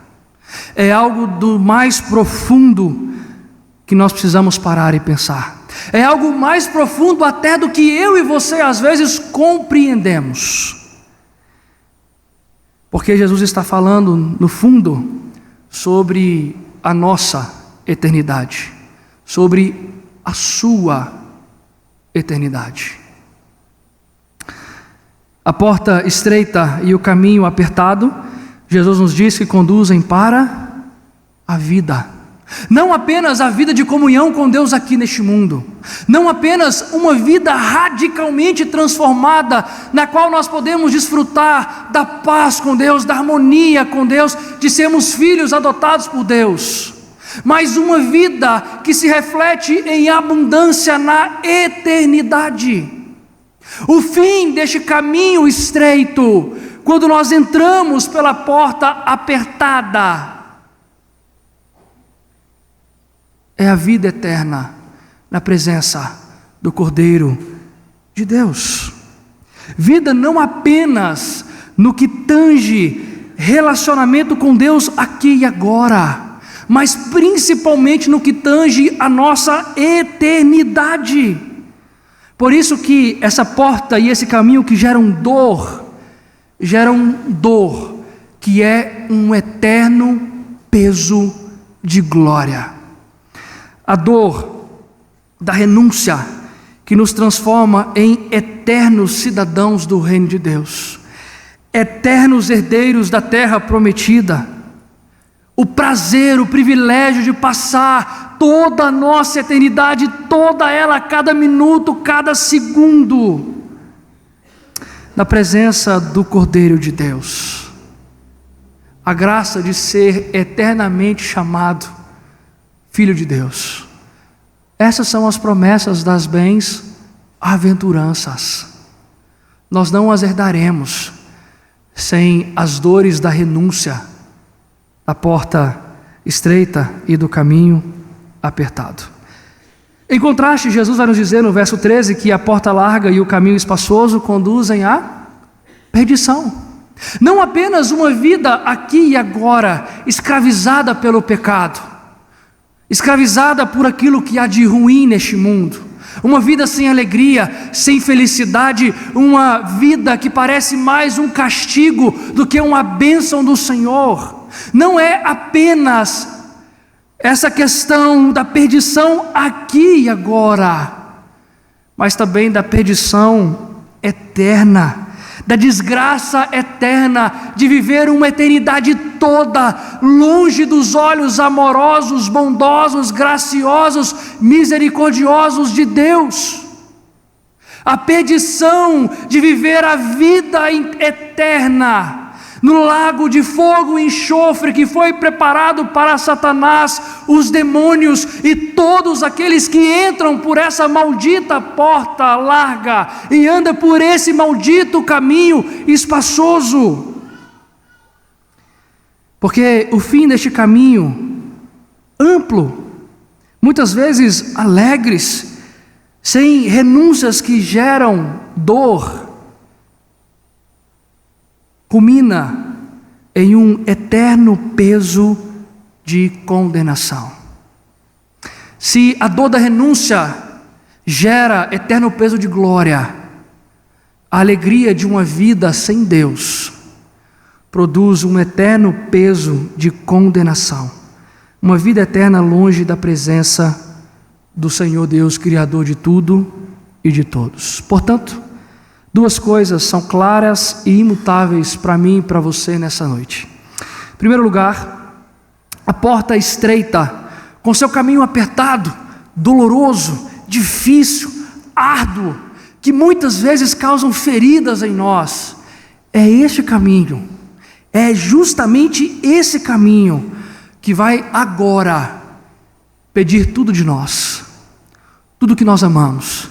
É algo do mais profundo que nós precisamos parar e pensar. É algo mais profundo até do que eu e você às vezes compreendemos. Porque Jesus está falando, no fundo, sobre a nossa eternidade, sobre a sua eternidade. A porta estreita e o caminho apertado, Jesus nos diz que conduzem para a vida. Não apenas a vida de comunhão com Deus aqui neste mundo, não apenas uma vida radicalmente transformada, na qual nós podemos desfrutar da paz com Deus, da harmonia com Deus, de sermos filhos adotados por Deus, mas uma vida que se reflete em abundância na eternidade. O fim deste caminho estreito, quando nós entramos pela porta apertada, é a vida eterna na presença do Cordeiro de Deus. Vida não apenas no que tange relacionamento com Deus aqui e agora, mas principalmente no que tange a nossa eternidade. Por isso que essa porta e esse caminho que geram dor, que é um eterno peso de glória. A dor da renúncia que nos transforma em eternos cidadãos do reino de Deus, eternos herdeiros da terra prometida. O prazer, o privilégio de passar toda a nossa eternidade, toda ela, cada minuto, cada segundo, na presença do Cordeiro de Deus. A graça de ser eternamente chamado Filho de Deus. Essas são as promessas das bem-aventuranças. Nós não as herdaremos sem as dores da renúncia, da porta estreita e do caminho apertado. Em contraste, Jesus vai nos dizer no verso 13 que a porta larga e o caminho espaçoso conduzem à perdição. Não apenas uma vida aqui e agora escravizada pelo pecado, escravizada por aquilo que há de ruim neste mundo, uma vida sem alegria, sem felicidade, uma vida que parece mais um castigo do que uma bênção do Senhor. Não é apenas essa questão da perdição aqui e agora, mas também da perdição eterna, da desgraça eterna de viver uma eternidade toda longe dos olhos amorosos, bondosos, graciosos, misericordiosos de Deus. A perdição de viver a vida eterna no lago de fogo e enxofre que foi preparado para Satanás, os demônios e todos aqueles que entram por essa maldita porta larga e andam por esse maldito caminho espaçoso. Porque o fim deste caminho amplo, muitas vezes alegres, sem renúncias que geram dor, culmina em um eterno peso de condenação. Se a dor da renúncia gera eterno peso de glória, a alegria de uma vida sem Deus produz um eterno peso de condenação, uma vida eterna longe da presença do Senhor Deus, Criador de tudo e de todos. Portanto, duas coisas são claras e imutáveis para mim e para você nessa noite. Em primeiro lugar, a porta estreita, com seu caminho apertado, doloroso, difícil, árduo, que muitas vezes causam feridas em nós, é este caminho, é justamente esse caminho que vai agora pedir tudo de nós, tudo que nós amamos,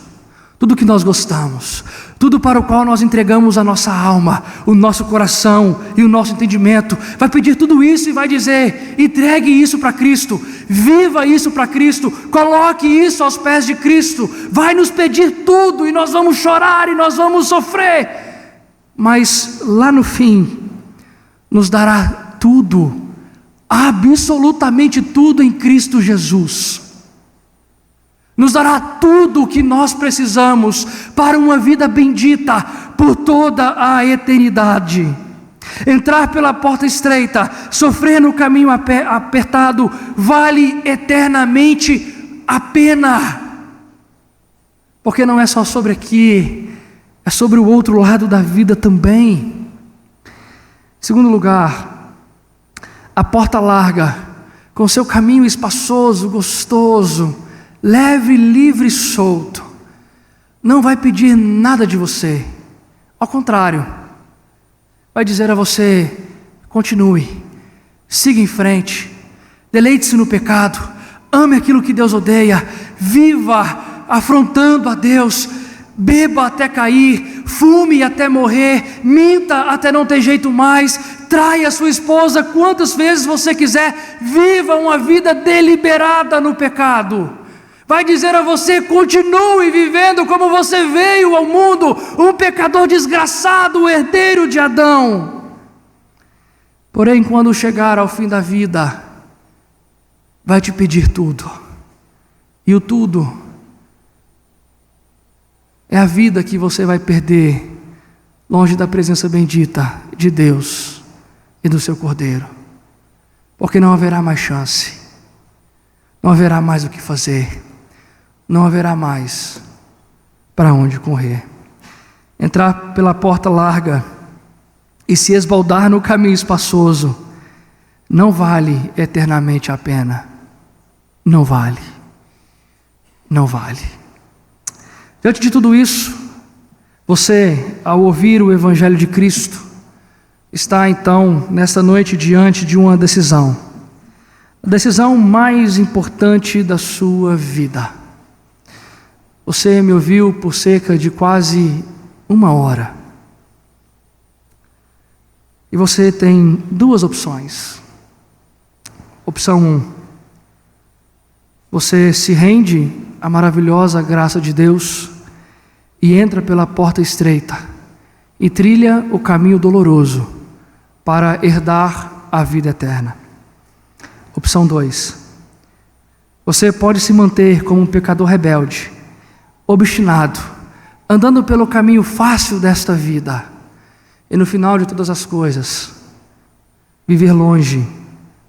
tudo que nós gostamos, tudo para o qual nós entregamos a nossa alma, o nosso coração e o nosso entendimento. Vai pedir tudo isso e vai dizer: entregue isso para Cristo, viva isso para Cristo, coloque isso aos pés de Cristo. Vai nos pedir tudo e nós vamos chorar e nós vamos sofrer, mas lá no fim nos dará tudo, absolutamente tudo em Cristo Jesus. Nos dará tudo o que nós precisamos para uma vida bendita por toda a eternidade. Entrar pela porta estreita, sofrer no caminho apertado, vale eternamente a pena. Porque não é só sobre aqui, é sobre o outro lado da vida também. Em segundo lugar, a porta larga, com seu caminho espaçoso, gostoso, leve, livre e solto, não vai pedir nada de você. Ao contrário, vai dizer a você: continue, siga em frente, deleite-se no pecado, ame aquilo que Deus odeia, viva afrontando a Deus, beba até cair, fume até morrer, minta até não ter jeito mais, traia sua esposa quantas vezes você quiser, viva uma vida deliberada no pecado. Vai dizer a você: continue vivendo como você veio ao mundo, um pecador desgraçado, o herdeiro de Adão. Porém, quando chegar ao fim da vida, vai te pedir tudo. E o tudo é a vida que você vai perder longe da presença bendita de Deus e do seu Cordeiro. Porque não haverá mais chance, não haverá mais o que fazer, não haverá mais para onde correr. Entrar pela porta larga e se esbaldar no caminho espaçoso não vale eternamente a pena. Não vale. Não vale. Diante de tudo isso, você, ao ouvir o Evangelho de Cristo, está então nesta noite diante de uma decisão. A decisão mais importante da sua vida. Você me ouviu por cerca de quase 1 hora. E você tem 2 opções. Opção 1. Você se rende à maravilhosa graça de Deus e entra pela porta estreita e trilha o caminho doloroso para herdar a vida eterna. Opção 2. Você pode se manter como um pecador rebelde, obstinado, andando pelo caminho fácil desta vida, e no final de todas as coisas, viver longe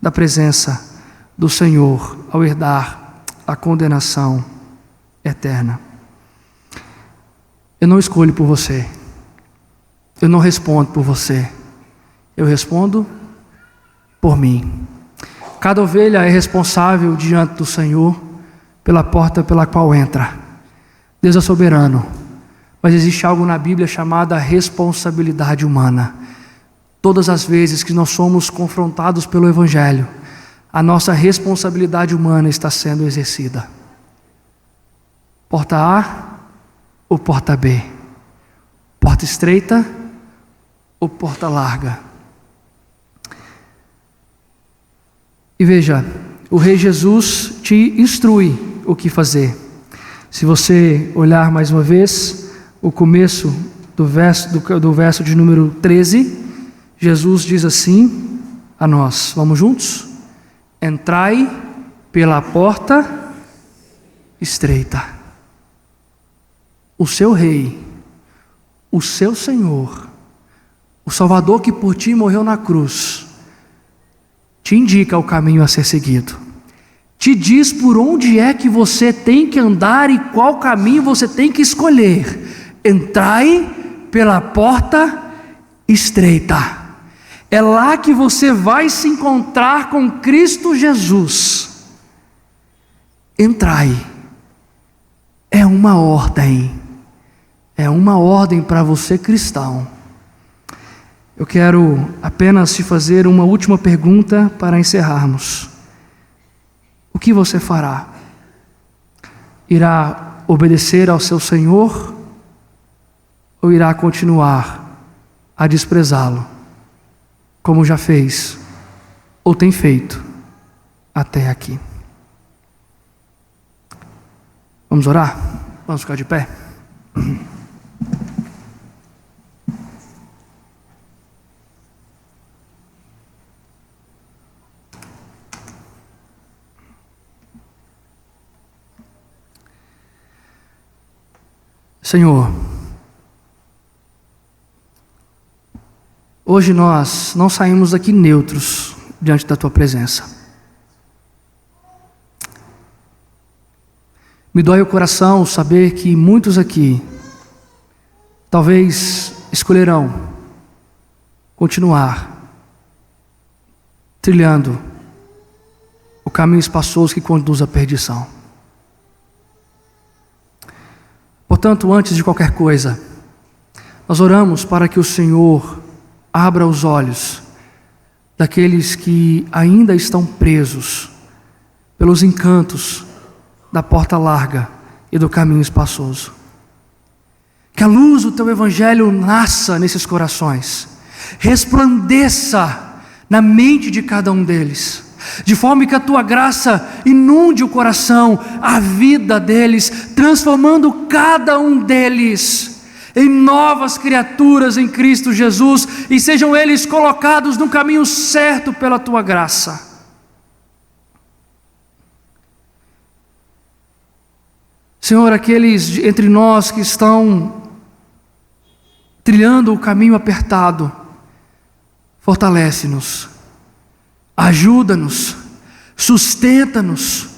da presença do Senhor, ao herdar a condenação eterna. Eu não escolho por você, eu não respondo por você, eu respondo por mim. Cada ovelha é responsável diante do Senhor pela porta pela qual entra. Deus é soberano, mas existe algo na Bíblia chamada responsabilidade humana. Todas as vezes que nós somos confrontados pelo Evangelho, a nossa responsabilidade humana está sendo exercida. Porta A ou porta B? Porta estreita ou porta larga? E veja, o Rei Jesus te instrui o que fazer. Se você olhar mais uma vez o começo do verso de número 13, Jesus diz assim a nós, vamos juntos? Entrai pela porta estreita. O seu Rei, o seu Senhor, o Salvador que por ti morreu na cruz, te indica o caminho a ser seguido. Te diz por onde é que você tem que andar e qual caminho você tem que escolher. Entrai pela porta estreita. É lá que você vai se encontrar com Cristo Jesus. Entrai. É uma ordem. É uma ordem para você, cristão. Eu quero apenas te fazer uma última pergunta para encerrarmos. o que você fará? Irá obedecer ao seu Senhor ou irá continuar a desprezá-lo, como já fez ou tem feito até aqui? Vamos orar? Vamos ficar de pé? Senhor, hoje nós não saímos daqui neutros diante da Tua presença. Me dói o coração saber que muitos aqui talvez escolherão continuar trilhando o caminho espaçoso que conduz à perdição. Portanto, antes de qualquer coisa, nós oramos para que o Senhor abra os olhos daqueles que ainda estão presos pelos encantos da porta larga e do caminho espaçoso. Que a luz do Teu Evangelho nasça nesses corações, resplandeça na mente de cada um deles, de forma que a Tua graça inunde o coração, a vida deles, transformando cada um deles em novas criaturas em Cristo Jesus, e sejam eles colocados no caminho certo pela Tua graça. Senhor, aqueles entre nós que estão trilhando o caminho apertado, fortalece-nos, ajuda-nos, sustenta-nos,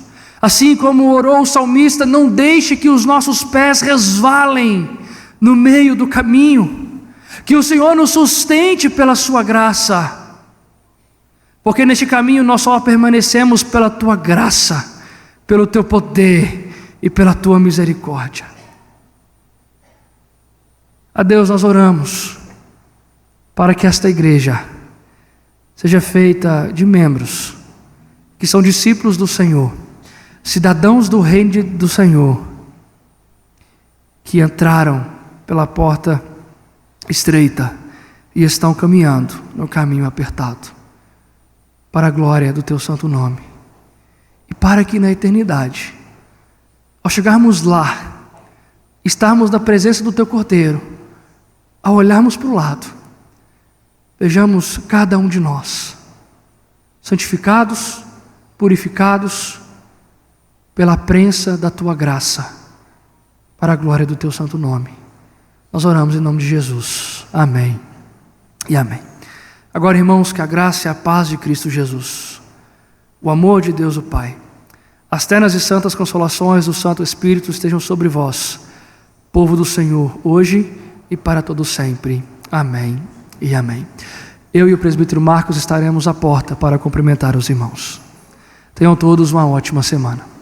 assim como orou o salmista: não deixe que os nossos pés resvalem no meio do caminho, que o Senhor nos sustente pela Sua graça, porque neste caminho nós só permanecemos pela Tua graça, pelo Teu poder e pela Tua misericórdia. A Deus nós oramos para que esta igreja seja feita de membros que são discípulos do Senhor, cidadãos do reino do Senhor, que entraram pela porta estreita e estão caminhando no caminho apertado, para a glória do Teu santo nome, e para que na eternidade, ao chegarmos lá, estarmos na presença do Teu Cordeiro, ao olharmos para o lado, vejamos cada um de nós santificados, purificados pela prensa da Tua graça, para a glória do Teu santo nome. Nós oramos em nome de Jesus. Amém e amém. Agora, irmãos, que a graça e a paz de Cristo Jesus, o amor de Deus o Pai, as ternas e santas consolações do Santo Espírito estejam sobre vós, povo do Senhor, hoje e para todo sempre. Amém e amém. Eu e o presbítero Marcos estaremos à porta para cumprimentar os irmãos. Tenham todos uma ótima semana.